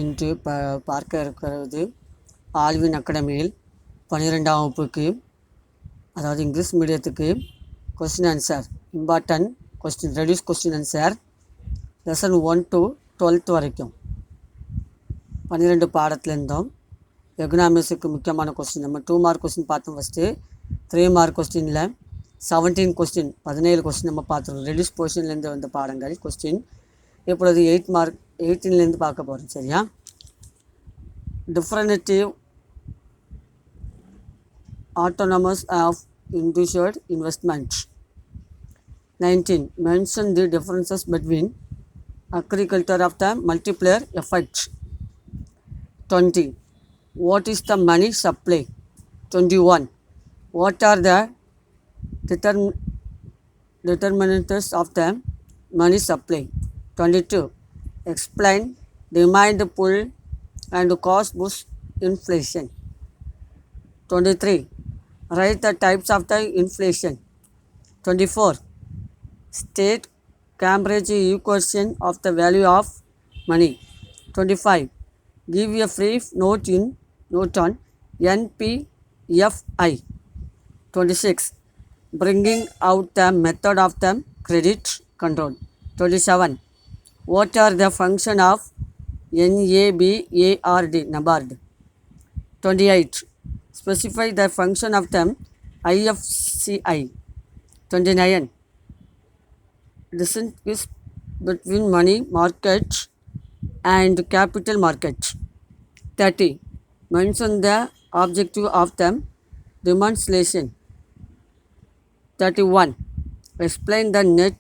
இன்று பார்க்க இருக்கிறது ஆல்வின் அகாடமியில் 12ஆம் வகுப்புக்கு, அதாவது இங்கிலீஷ் மீடியத்துக்கு question answer, important question, reduce question answer lesson 1 to 12 வரைக்கும் 12 பாடத்துலேருந்தோம். எக்கனாமிக்ஸுக்கு முக்கியமான கொஸ்டின் நம்ம 2 மார்க் கொஸ்டின் பார்த்தோம். ஃபஸ்ட்டு 3 மார்க் கொஸ்டினில் 17 கொஸ்டின் 17 கொஸ்டின் நம்ம பார்த்துருக்கோம். ரெடியூஸ் கொஸ்டின்லேருந்து வந்த பாடங்கள் கொஸ்டின். இப்பொழுது 8 மார்க் 18லேருந்து பார்க்க போகிறோம். சரியா? டிஃபரன்டிவ் autonomous of induced investment. 19. Mention the differences between agriculture of the multiplier effect. 20. What is the money supply? 21. What are the determinants of the money supply? 22. Explain demand pull and cost push inflation. 23. Write the types of the inflation. 24. State Cambridge equation of the value of money. 25. Give a brief note on NPFI. 26. Bringing out the method of the credit control. 27. What are the function of NABARD? 28. Specify the function of the IFCI. 29. Distinguish between money market and capital market. 30. Mention the objective of the demonstration. 31. Explain the net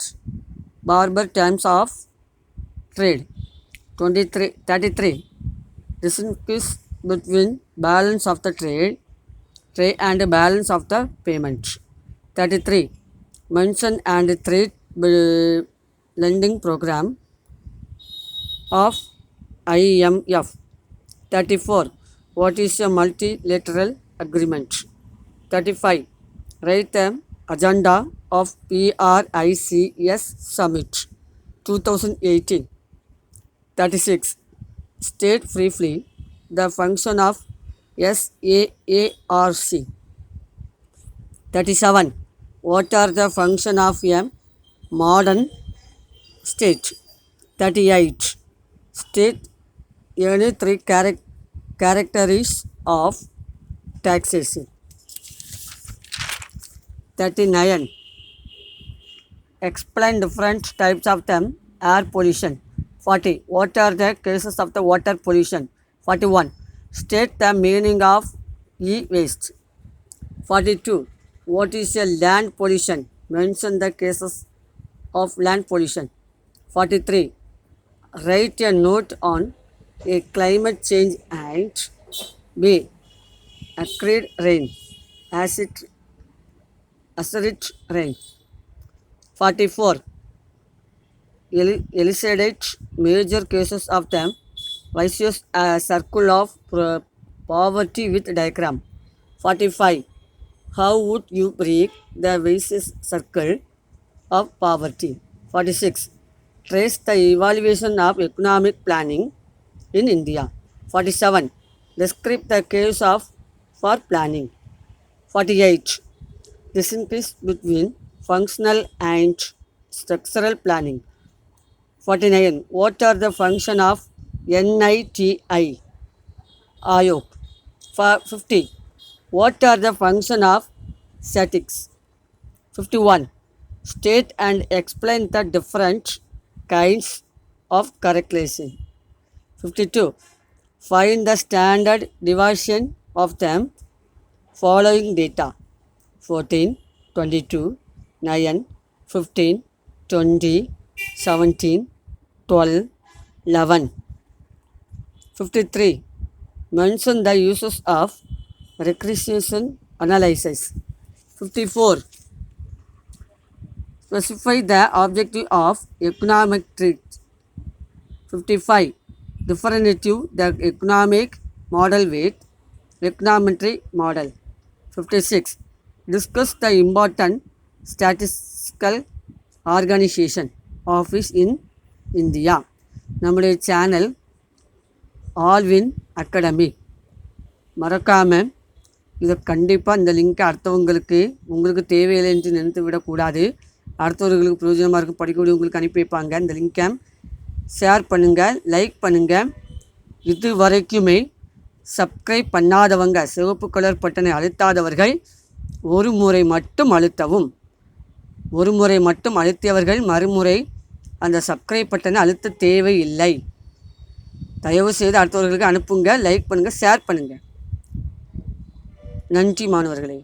barber terms of trade. 33. Distinguish between balance of the trade and balance of the payment. 33. Mention and treat lending program of IMF. 34. What is a multilateral agreement? 35. Write the agenda of PRICS Summit 2018. 36. State briefly the function of SAARC. 37. What are the function of a modern state? 38. State any 3 characteristics of taxation. 39. Explain different types of the air pollution. 40. What are the cases of the water pollution? 41. State the meaning of e-waste. 42. What is a land pollution? Mention the cases of land pollution. 43. Write a note on a climate change and B. Acrid rain, acid rain. 44. Elucidate major cases of the vicious circle of poverty with diagram. 45. How would you break the vicious circle of poverty? 46. Trace the evaluation of economic planning in India. 47. Describe the case of for planning. 48. Distinguish between functional and structural planning. 49. What are the function of NITI Ayog? 50. What are the function of statics? 51. State and explain the different kinds of calculation. 52. Find the standard deviation of them following data. 14, 22, 9, 15, 20, 17, 12, 11. 53. Mention the uses of regression analysis. 54. Specify the objective of econometric. 55. Differentiate the economic model with econometric model. 56. Discuss the important statistical organization office in India. நம்முடைய channel Alvin academy. மறக்காமல் இதை கண்டிப்பாக இந்த லிங்க்கை அடுத்தவங்களுக்கு உங்களுக்கு தேவையில்லை என்று நினைத்து விடக்கூடாது. அடுத்தவர்களுக்கு பிரயோஜனமாக இருக்கும், படிக்கக்கூடிய உங்களுக்கு அனுப்பி வைப்பாங்க. இந்த லிங்க்கை ஷேர் பண்ணுங்கள், லைக் பண்ணுங்கள். இது வரைக்குமே சப்ஸ்கிரைப் பண்ணாதவங்க, சிவப்பு கலர் பட்டனை அழுத்தாதவர்கள் ஒரு முறை மட்டும் அழுத்தவும். ஒரு முறை மட்டும் அழுத்தியவர்கள் மறுமுறை அந்த சப்ஸ்கிரைப் பட்டனை அழுத்த தேவையில்லை. தயவு செய்து அடுத்தவர்களுக்கு அனுப்புங்க, லைக் பண்ணுங்கள், ஷேர் பண்ணுங்கள். நன்றி மாணவர்களே.